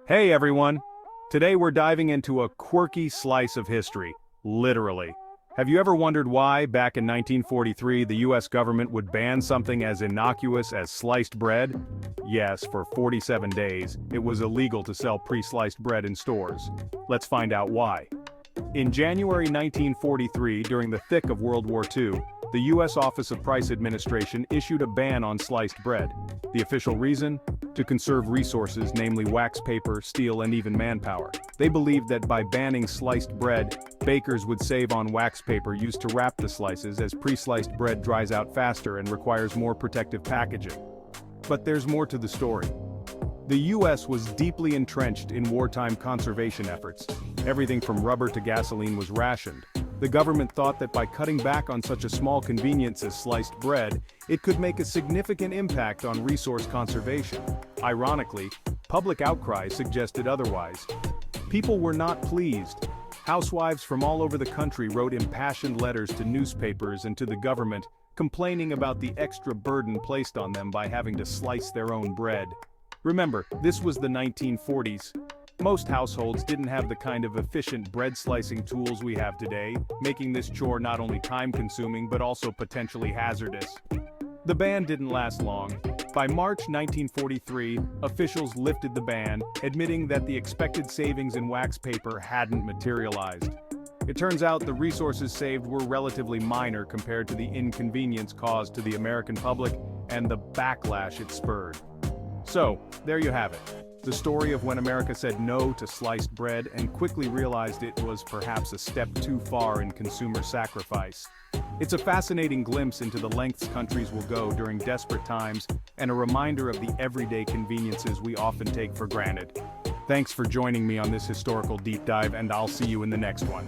Hey everyone! Today we're diving into a quirky slice of history, literally. Have you ever wondered why, back in 1943, the US government would ban something as innocuous as sliced bread? Yes, for 47 days, it was illegal to sell pre-sliced bread in stores. Let's find out why. In January 1943, during the thick of World War II, the U.S. Office of Price Administration issued a ban on sliced bread. The official reason? To conserve resources, namely wax paper, steel, and even manpower. They believed that by banning sliced bread, bakers would save on wax paper used to wrap the slices, as pre-sliced bread dries out faster and requires more protective packaging. But there's more to the story. The U.S. was deeply entrenched in wartime conservation efforts. Everything from rubber to gasoline was rationed. The government thought that by cutting back on such a small convenience as sliced bread, it could make a significant impact on resource conservation. Ironically, public outcry suggested otherwise. People were not pleased. Housewives from all over the country wrote impassioned letters to newspapers and to the government, complaining about the extra burden placed on them by having to slice their own bread. Remember, this was the 1940s. Most households didn't have the kind of efficient bread slicing tools we have today, making this chore not only time-consuming but also potentially hazardous. The ban didn't last long. By March 1943, officials lifted the ban, admitting that the expected savings in wax paper hadn't materialized. It turns out the resources saved were relatively minor compared to the inconvenience caused to the American public and the backlash it spurred. So, there you have it. The story of when America said no to sliced bread and quickly realized it was perhaps a step too far in consumer sacrifice. It's a fascinating glimpse into the lengths countries will go during desperate times and a reminder of the everyday conveniences we often take for granted. Thanks for joining me on this historical deep dive, and I'll see you in the next one.